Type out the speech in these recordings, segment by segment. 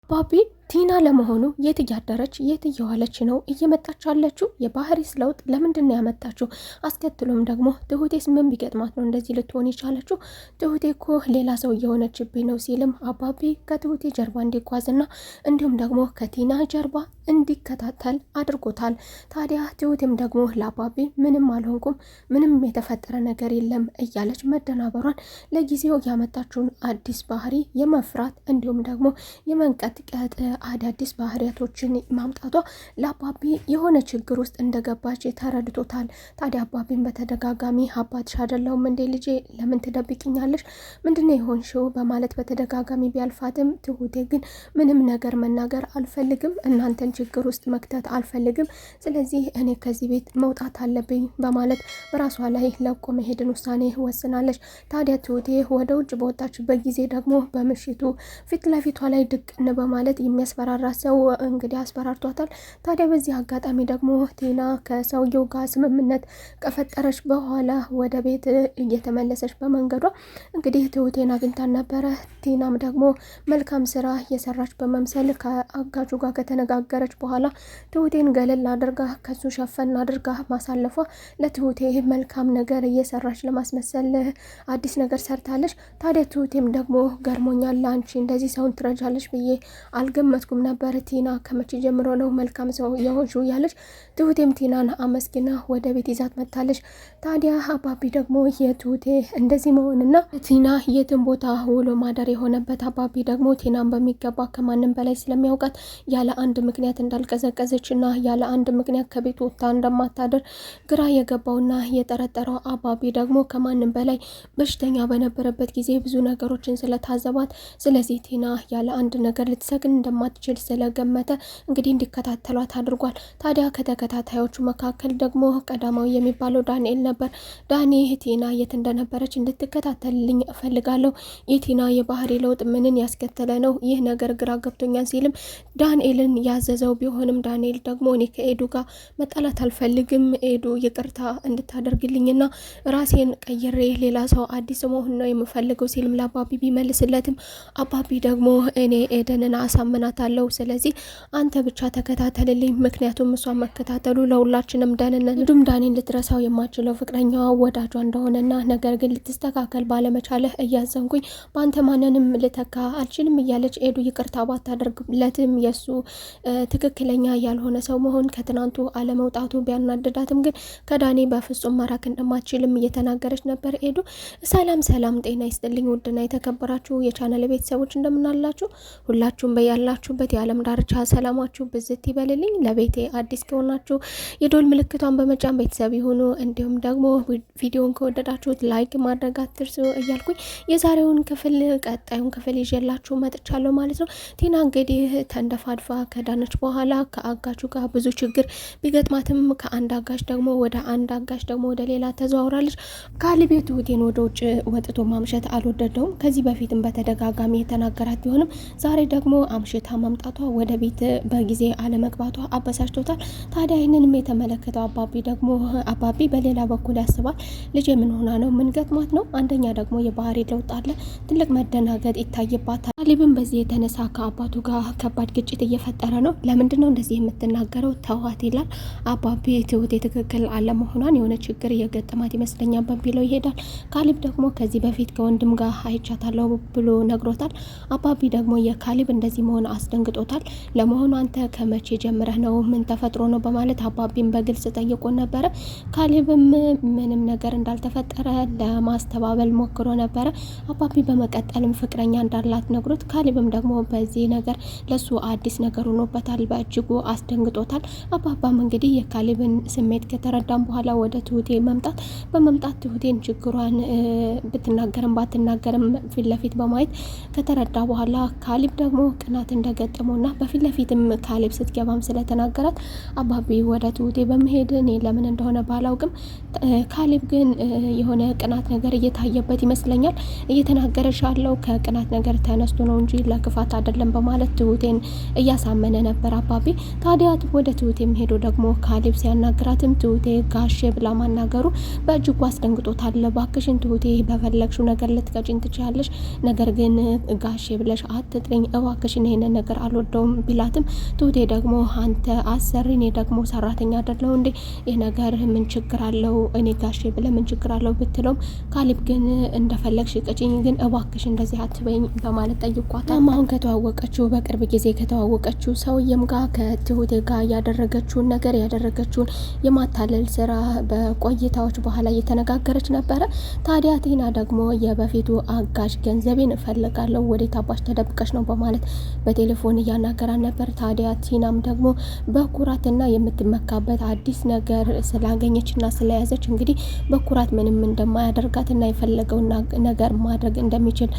ባቢ ቲና ለመሆኑ የት እያደረች የት እየዋለች ነው እየመጣች ያለችው? የባህሪስ ለውጥ ለምንድን ነው ያመጣችው? አስከትሎም ደግሞ ትሁቴስ ምን ቢገጥማት ነው እንደዚህ ልትሆን የቻለችው? ትሁቴ እኮ ሌላ ሰው እየሆነችብኝ ነው ሲልም አባቢ ከትሁቴ ጀርባ እንዲጓዝና እንዲሁም ደግሞ ከቲና ጀርባ እንዲከታተል አድርጎታል። ታዲያ ትሁቴም ደግሞ ለአባቢ ምንም አልሆንኩም፣ ምንም የተፈጠረ ነገር የለም እያለች መደናበሯን ለጊዜው ያመጣችውን አዲስ ባህሪ የመፍራት እንዲሁም ደግሞ የመንቀጥቀጥ አዳዲስ ባህሪያቶችን ማምጣቷ ለአባቢ የሆነ ችግር ውስጥ እንደገባች ተረድቶታል። ታዲያ አባቢን በተደጋጋሚ አባትሽ አይደለሁም እንዴ ልጄ ለምን ትደብቅኛለሽ? ምንድነው የሆንሽው? በማለት በተደጋጋሚ ቢያልፋትም ትሁቴ ግን ምንም ነገር መናገር አልፈልግም፣ እናንተን ችግር ውስጥ መክተት አልፈልግም፣ ስለዚህ እኔ ከዚህ ቤት መውጣት አለብኝ በማለት በራሷ ላይ ለቆ መሄድን ውሳኔ ወስናለች። ታዲያ ትሁቴ ወደ ውጭ በወጣችበት ጊዜ ደግሞ በምሽቱ ፊት ለፊቷ ላይ ድቅን በማለት የሚያስፈራራ ሰው እንግዲህ አስፈራርቷታል። ታዲያ በዚህ አጋጣሚ ደግሞ ቲና ከሰውየው ጋር ስምምነት ከፈጠረች በኋላ ወደ ቤት እየተመለሰች በመንገዷ እንግዲህ ትሁቴን አግኝታን ነበረ። ቲናም ደግሞ መልካም ስራ የሰራች በመምሰል ከአጋጁ ጋር ከተነጋገረች በኋላ ትሁቴን ገለል አድርጋ ከሱ ሸፈን አድርጋ ማሳለፏ ለትሁቴ መልካም ነገር እየሰራች ለማስመሰል አዲስ ነገር ሰርታለች። ታዲያ ትሁቴም ደግሞ ገርሞኛል፣ አንቺ እንደዚህ ሰውን ትረጃለች ብዬ አልገመትኩም ነበር፣ ቲና ከመቼ ጀምሮ ነው መልካም ሰው የሆንሽው? እያለች ትሁቴም ቲናን አመስግና ወደ ቤት ይዛት መጥታለች። ታዲያ አባቢ ደግሞ የትሁቴ እንደዚህ መሆንና ቲና የትን ቦታ ውሎ ማደር የሆነበት አባቢ ደግሞ ቲናን በሚገባ ከማንም በላይ ስለሚያውቃት ያለ አንድ ምክንያት እንዳልቀዘቀዘችና ያለ አንድ ምክንያት ከቤት ወጥታ እንደማታደር ግራ የገባውና የጠረጠረው አባቢ ደግሞ ከማንም በላይ በሽተኛ በነበረበት ጊዜ ብዙ ነገሮችን ስለታዘባት ስለዚህ ቲና ያለ አንድ ነገር ልትሰግን እንደማትችል ስለገመተ እንግዲህ እንዲከታተሏት አድርጓል። ታዲያ ከተከታታዮቹ መካከል ደግሞ ቀዳማዊ የሚባለው ዳንኤል ነበር። ዳኒ ቲና የት እንደነበረች እንድትከታተልልኝ እፈልጋለሁ፣ የቲና የባህሪ ለውጥ ምንን ያስከተለ ነው? ይህ ነገር ግራ ገብቶኛል ሲልም ዳንኤልን ያዘዘው ቢሆንም ዳንኤል ደግሞ እኔ ከኤዱ ጋር መጣላት አልፈልግም፣ ኤዱ ይቅርታ እንድታደርግልኝና ራሴን ቀይሬ ሌላ ሰው አዲስ መሆን ነው የምፈልገው ሲልም ለአባቢ ቢመልስለትም አባቢ ደግሞ እኔ ኤደንን አሳምናታለሁ፣ ስለዚህ አንተ ብቻ ተከታተልልኝ፣ ምክንያቱም እሷን መከታተሉ ለሁላችንም ደህንነት፣ እንዲሁም ዳኒን ልትረሳው የማችለው ፍቅረኛዋ ወዳጇ እንደሆነና ነገር ግን ልትስተካከል ባለመቻለህ እያዘንኩኝ በአንተ ማንንም ልተካ አልችልም እያለች ኤዱ ይቅርታ ባታደርግለትም የእሱ ትክክለኛ ያልሆነ ሰው መሆን ከትናንቱ አለመውጣቱ ቢያናድዳትም ግን ከዳኒ በፍጹም መራክ እንደማትችልም እየተናገረች ነበር ኤዱ። ሰላም ሰላም፣ ጤና ይስጥልኝ ውድና የተከበራችሁ የቻናል ቤተሰቦች እንደምናላችሁ ሁላችሁም በያላችሁበት የዓለም ዳርቻ ሰላማችሁ ብዝት ይበልልኝ። ለቤቴ አዲስ ከሆናችሁ የዶል ምልክቷን በመጫን ቤተሰብ ይሁኑ። እንዲሁም ደግሞ ቪዲዮን ከወደዳችሁት ላይክ ማድረግ አትርሱ እያልኩኝ የዛሬውን ክፍል ቀጣዩን ክፍል ይዤላችሁ መጥቻለሁ ማለት ነው። ቲና እንግዲህ ተንደፋድፋ ከዳነች በኋላ ከአጋቹ ጋር ብዙ ችግር ቢገጥማትም ከአንድ አጋሽ ደግሞ ወደ አንድ አጋሽ ደግሞ ወደ ሌላ ተዘዋውራለች። ካሊቤቱ ቲና ወደ ውጭ ወጥቶ ማምሸት አልወደደውም። ከዚህ በፊትም በተደጋጋሚ የተናገራት ቢሆንም ዛሬ ደግሞ አምሽታ መምጣቷ ወደ ቤት በጊዜ አለመግባቷ አበሳጭቶታል። ታዲያ ይህንንም የተመለከተው አባቢ በሌላ በኩል ያስባል። ልጅ ምን ሆና ነው? ምን ገጥሟት ነው? አንደኛ ደግሞ የባህሪ ለውጥ አለ፣ ትልቅ መደናገጥ ይታይባታል። ካሊብም በዚህ የተነሳ ከአባቱ ጋር ከባድ ግጭት እየፈጠረ ነው። ለምንድን ነው እንደዚህ የምትናገረው? ተዋት ይላል አባቢ። ትሁቴ ትክክል አለመሆኗን የሆነ ችግር እየገጠማት ይመስለኛል በሚለው ይሄዳል። ካሊብ ደግሞ ከዚህ በፊት ከወንድም ጋር አይቻታለሁ ብሎ ነግሮታል። አባቢ ደግሞ የካሊብ እንደዚህ መሆን አስደንግጦታል። ለመሆኑ አንተ ከመቼ ጀምረህ ነው? ምን ተፈጥሮ ነው? በማለት አባቢን በግልጽ ጠይቆን ነበረ። ካሊብም ምንም ነገር እንዳልተፈጠረ ለማስተባበል ሞክሮ ነበረ። አባቢ በመቀጠልም ፍቅረኛ እንዳላት ነግሮት፣ ካሊብም ደግሞ በዚህ ነገር ለሱ አዲስ ነገር ሆኖበታል፣ በእጅጉ አስደንግጦታል። አባባም እንግዲህ የካሊብን ስሜት ከተረዳም በኋላ ወደ ትሁቴ በመምጣት ትሁቴን ችግሯን ብትናገርም ባትናገርም ፊት ለፊት በማየት ከተረዳ በኋላ ካሊብ ደግሞ ቅናት እንደገጠመውና በፊት ለፊትም ካሊብ ስትገባም ስለተናገራት አባቢ ወደ ትሁቴ በመሄድ እኔ ለምን እንደሆነ ባላውቅም ካሊብ ግን የሆነ ቅናት ነገር እየታየበት ይመስለኛል። እየተናገረሽ ያለው ከቅናት ነገር ተነስቶ ነው እንጂ ለክፋት አይደለም በማለት ትሁቴን እያሳመነ ነበር አባቢ። ታዲያ ወደ ትሁቴም ሄዶ ደግሞ ካሌብ ሲያናግራትም ትሁቴ ጋሼ ብላ ማናገሩ በእጅጉ አስደንግጦታል። እባክሽን ትሁቴ በፈለግሽው ነገር ልትቀጭኝ ትችያለሽ፣ ነገር ግን ጋሼ ብለሽ አትጥሪኝ እባክሽን፣ ይሄንን ነገር አልወደውም ቢላትም ትሁቴ ደግሞ አንተ አሰሪ እኔ ደግሞ ሰራተኛ አይደለሁ እንዴ? ይህ ነገር ምን ችግር አለው? እኔ ጋሼ ብለ ምን ችግር አለው ብትለውም ካሌብ ግን እንደፈለግሽ ቅጭኝ፣ ግን እባክሽ እንደዚህ አትበኝ በማለት ጠይቋታል። አሁን ከተዋወቀችው በቅርብ ጊዜ ከተዋወቀችው ሰውዬም ጋር ከትሁቴ ጋር ያደረገችውን ነገር ያደረገችውን የማታለል ስራ በቆይታዎች በኋላ እየተነጋገረች ነበረ። ታዲያ ቲና ደግሞ የበፊቱ አጋዥ ገንዘቤን እፈልጋለሁ ወዴት አባሽ ተደብቀሽ ነው በማለት በቴሌፎን እያናገራን ነበር። ታዲያ ቲናም ደግሞ በኩራትና የምትመካበት አዲስ ነገር ስላገኘችና ስለያዘች እንግዲህ በኩራት ምንም እንደማያደርጋትና የፈለገውን ነገር ማድረግ እንደሚችል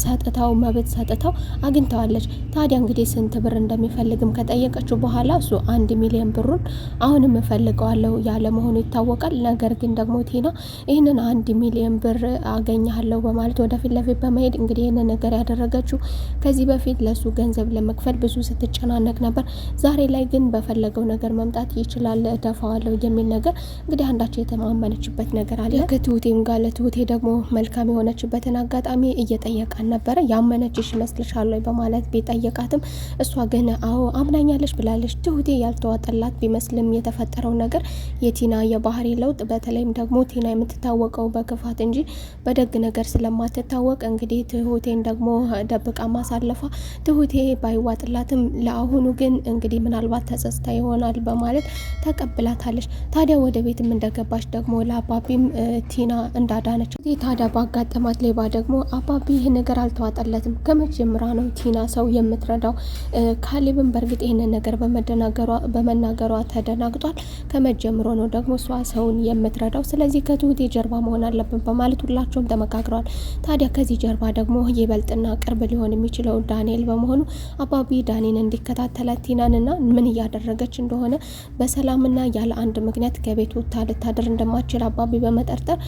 ሰጥታው መብት ሰጥታው አግኝተዋለች። ታዲያ እንግዲህ ስንት ብር እንደሚፈልግም ከጠየቀችው በኋላ እሱ 1 ሚሊዮን ብሩን አሁንም እፈልገዋለሁ ያለ መሆኑ ይታወቃል። ነገር ግን ደግሞ ቲና ይህንን 1 ሚሊዮን ብር አገኛለሁ በማለት ወደፊት ለፊት በመሄድ እንግዲህ ይህንን ነገር ያደረገችው ከዚህ በፊት ለሱ ገንዘብ ለመክፈል ብዙ ስትጨናነቅ ነበር። ዛሬ ላይ ግን በፈለገው ነገር መምጣት ይችላል እደፋዋለሁ የሚል ነገር እንግዲህ አንዳቸው የተማመነችበት ነገር አለ። ከትሁቴም ጋር ለትሁቴ ደግሞ መልካም የሆነችበትን አጋጣሚ እየጠየቃን ነበረ። ያመነችሽ ይመስልሻል በማለት ቢጠየቃትም እሷ ግን አዎ አምናኛለች ብላለች። ትሁቴ ያልተዋጠላት ቢመስልም የተፈጠረው ነገር የቲና የባህሪ ለውጥ፣ በተለይም ደግሞ ቲና የምትታወቀው በክፋት እንጂ በደግ ነገር ስለማትታወቅ እንግዲህ ትሁቴን ደግሞ ደብቃ ማሳለፏ ትሁቴ ባይዋጥላትም ለአሁኑ ግን እንግዲህ ምናልባት ተጸጽታ ይሆናል በማለት ተቀብላታለች። ታዲያ ወደ ቤትም እንደገባች ደግሞ ለአባቢም ቲና እንዳዳነች ታዲያ ባጋጠማት ሌባ ደግሞ አባቢ ይህ ነገር አልተዋጠለትም። ከመጀመሪያ ነው ቲና ሰው የምትረዳው። ካሌብም በእርግጥ ይህንን ነገር በመናገሯ ተደናግጧል። ከመጀመሩ ነው ደግሞ እሷ ሰውን የምትረዳው። ስለዚህ ከትሁቴ ጀርባ መሆን አለብን በማለት ሁላቸውም ተመካክረዋል። ታዲያ ከዚህ ጀርባ ደግሞ ይበልጥና ቅርብ ሊሆን የሚችለው ዳንኤል በመሆኑ አባቢ ዳኒን እንዲከታተላት ቲናንና ምን እያደረገች እንደሆነ በሰላምና ያለ አንድ ምክንያት ከቤት ወጥታ ልታድር እንደማትችል አባቢ በመጠርጠር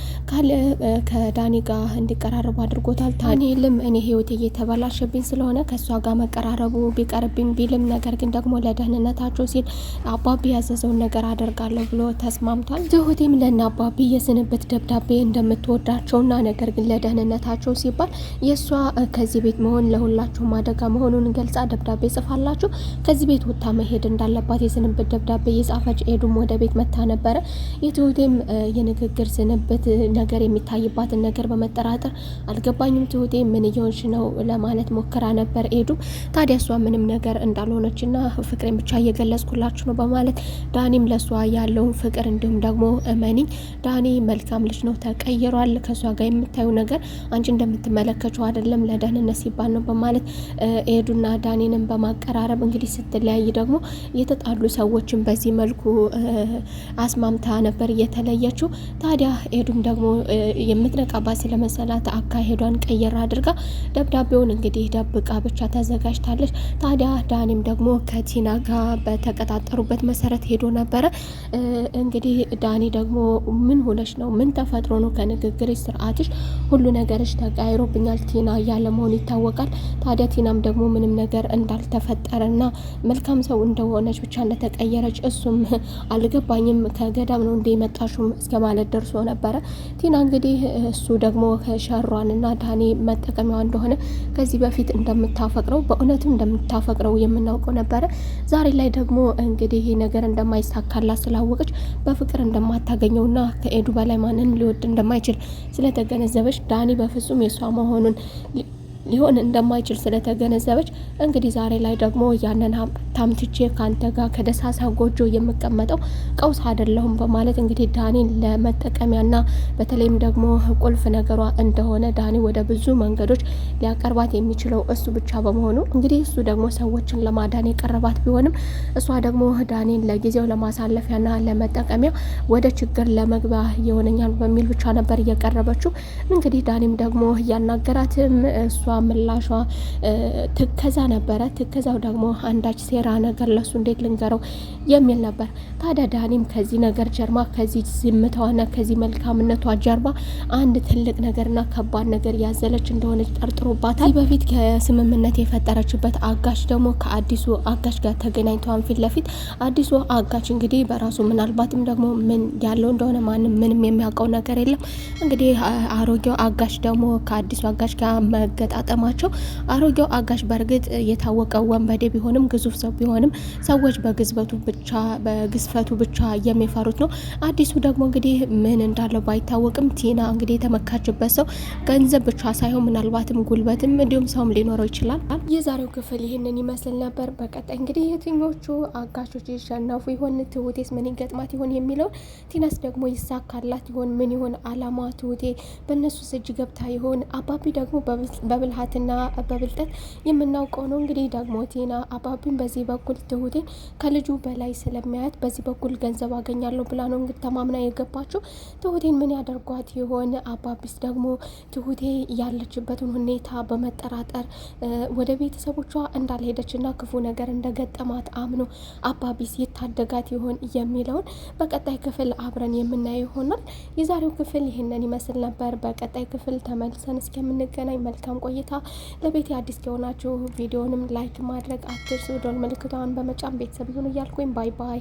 ከዳኒ ጋር እንዲቀራረቡ አድርጎታል። ዳንኤልም እኔ ህይወት እየተበላሸብኝ ስለሆነ ከእሷ ጋር መቀራረቡ ቢቀርብኝ ቢልም ነገር ግን ደግሞ ለደህንነታቸው ሲል አባቢ ያዘዘውን ነገር አደርጋለሁ ብሎ ተስማምቷል። ትሁቴም ለእነ አባቢ የስንብት ደብዳቤ እንደምትወዳቸውና ነገር ግን ለደህንነታቸው ሲባል የእሷ ከዚህ ቤት መሆን ለሁላቸውም አደጋ መሆኑን ገልጻ ደብዳቤ ጽፋላችሁ ከዚህ ቤት ወጥታ መሄድ እንዳለባት የስንብት ደብዳቤ የጻፈች። ኤዱም ወደ ቤት መታ ነበረ። የትሁቴም የንግግር ስንብት ነገር የሚታይባትን ነገር በመጠራጠር አልገባኝም ትሁቴ ምን እየሆንሽ ነው ለማለት ሞክራ ነበር ኤዱም። ታዲያ እሷ ምንም ነገር እንዳልሆነችና ፍቅሬን ብቻ እየገለጽኩላችሁ ነው በማለት ዳኒም ለእሷ ያለውን ፍቅር እንዲሁም ደግሞ እመኒኝ ዳኒ መልካም ልጅ ነው ተቀይሯል፣ ከእሷ ጋር የምታዩ ነገር አንቺ እንደምትመለከችው አይደለም፣ ለደህንነት ሲባል ነው በማለት ኤዱና ዳኒንም በማቀራረብ እንግዲህ ስትለያይ ደግሞ የተጣሉ ሰዎችን በዚህ መልኩ አስማምታ ነበር እየተለየችው። ታዲያ ኤዱም ደግሞ የምትነቃባት ስለመሰላት አካሄዷን ቀየር አድርጋ ደብዳቤውን እንግዲህ ደብቃ ብቻ ተዘጋጅታለች። ታዲያ ዳኒም ደግሞ ከቲና ጋር በተቀጣጠሩበት መሰረት ሄዶ ነበረ። እንግዲህ ዳኒ ደግሞ ምን ሆነሽ ነው? ምን ተፈጥሮ ነው? ከንግግርሽ ስርዓትሽ ሁሉ ነገርሽ ተቃይሮብኛል ቲና እያለ መሆኑ ይታወቃል። ታዲያ ቲናም ደግሞ ምንም ነገር እንዳልተፈጠረና መልካም ሰው እንደሆነች ብቻ እንደተቀየረች እሱም አልገባኝም ከገዳም ነው እንደመጣሹም እስከ ማለት ደርሶ ነበረ። ቲና እንግዲህ እሱ ደግሞ ከሸሯንና ዳኒ መጠቀሚያዋ እንደሆነ ከዚህ በፊት እንደምታፈቅረው በእውነትም እንደምታፈቅረው የምናውቀው ነበረ። ዛሬ ላይ ደግሞ እንግዲህ ይሄ ነገር እንደማይሳካላት ስላወቀች በፍቅር እንደማታገኘውና ከኤዱ በላይ ማንን ሊወድ እንደማይችል ስለተገነዘበች ዳኒ በፍጹም የሷ መሆኑን ሊሆን እንደማይችል ስለተገነዘበች እንግዲህ ዛሬ ላይ ደግሞ ያንን ታምትቼ ካንተ ጋር ከደሳሳ ጎጆ የምቀመጠው ቀውስ አይደለሁም በማለት እንግዲህ ዳኒን ለመጠቀሚያና በተለይም ደግሞ ቁልፍ ነገሯ እንደሆነ ዳኒ ወደ ብዙ መንገዶች ሊያቀርባት የሚችለው እሱ ብቻ በመሆኑ እንግዲህ እሱ ደግሞ ሰዎችን ለማዳን የቀረባት ቢሆንም እሷ ደግሞ ዳኒን ለጊዜው ለማሳለፊያና ለመጠቀሚያ ወደ ችግር ለመግቢያ ይሆነኛል በሚል ብቻ ነበር እየቀረበችው። እንግዲህ ዳኒም ደግሞ እያናገራትም እሷ ምላሿ ትከዛ ነበረ። ትከዛው ደግሞ አንዳች ሴራ ነገር ለሱ እንዴት ልንገረው የሚል ነበር። ታዲያ ዳኒም ከዚህ ነገር ጀርባ ከዚህ ዝምታዋና ከዚህ መልካምነቷ ጀርባ አንድ ትልቅ ነገርና ከባድ ነገር ያዘለች እንደሆነች ጠርጥሮባታል። በፊት ከስምምነት የፈጠረችበት አጋች ደግሞ ከአዲሱ አጋች ጋር ተገናኝተዋን ፊት ለፊት አዲሱ አጋች እንግዲህ በራሱ ምናልባትም ደግሞ ምን ያለው እንደሆነ ማንም ምንም የሚያውቀው ነገር የለም። እንግዲህ አሮጌው አጋች ደግሞ ከአዲሱ አጋች ጋር መገጣጠማቸው አሮጌው አጋች በእርግጥ የታወቀ ወንበዴ ቢሆንም ግዙፍ ሰው ቢሆንም ሰዎች በግዝፈቱ ብቻ የሚፈሩት ነው። አዲሱ ደግሞ እንግዲህ ምን እንዳለው ባይታወቅም ቲና እንግዲህ የተመካችበት ሰው ገንዘብ ብቻ ሳይሆን ምናልባትም ጉልበትም እንዲሁም ሰውም ሊኖረው ይችላል። የዛሬው ክፍል ይህንን ይመስል ነበር። በቀጣይ እንግዲህ የትኞቹ አጋቾች ይሸነፉ ይሆን፣ ትሁቴስ ምን ይገጥማት ይሆን የሚለው፣ ቲናስ ደግሞ ይሳካላት ይሆን፣ ምን ይሆን አላማ፣ ትሁቴ በእነሱ እጅ ገብታ ይሆን፣ አባቢ ደግሞ በብልሃትና በብልጠት የምናውቀው ነው። እንግዲህ ደግሞ ቲና አባቢን በዚህ በኩል ትሁቴን ከልጁ በላይ ስለሚያያት በዚህ በኩል ገንዘብ አገኛለሁ ብላ ነው እንግዲህ ተማምና የገባችው። ትሁቴን ምን ያደርጓት ይሆን? አባቢስ ደግሞ ትሁቴ ያለችበትን ሁኔታ በመጠራጠር ወደ ቤተሰቦቿ እንዳልሄደችና ክፉ ነገር እንደገጠማት አምኖ አባቢስ ይታደጋት ይሆን የሚለውን በቀጣይ ክፍል አብረን የምናየው ይሆናል። የዛሬው ክፍል ይህንን ይመስል ነበር። በቀጣይ ክፍል ተመልሰን እስከምንገናኝ መልካም ቆይታ። ለቤት አዲስ የሆናችሁ ቪዲዮንም ላይክ ማድረግ አትርሱ። ደወል ምልክቷን በመጫን ቤተሰብ ይሁኑ እያልኩኝ ባይ ባይ።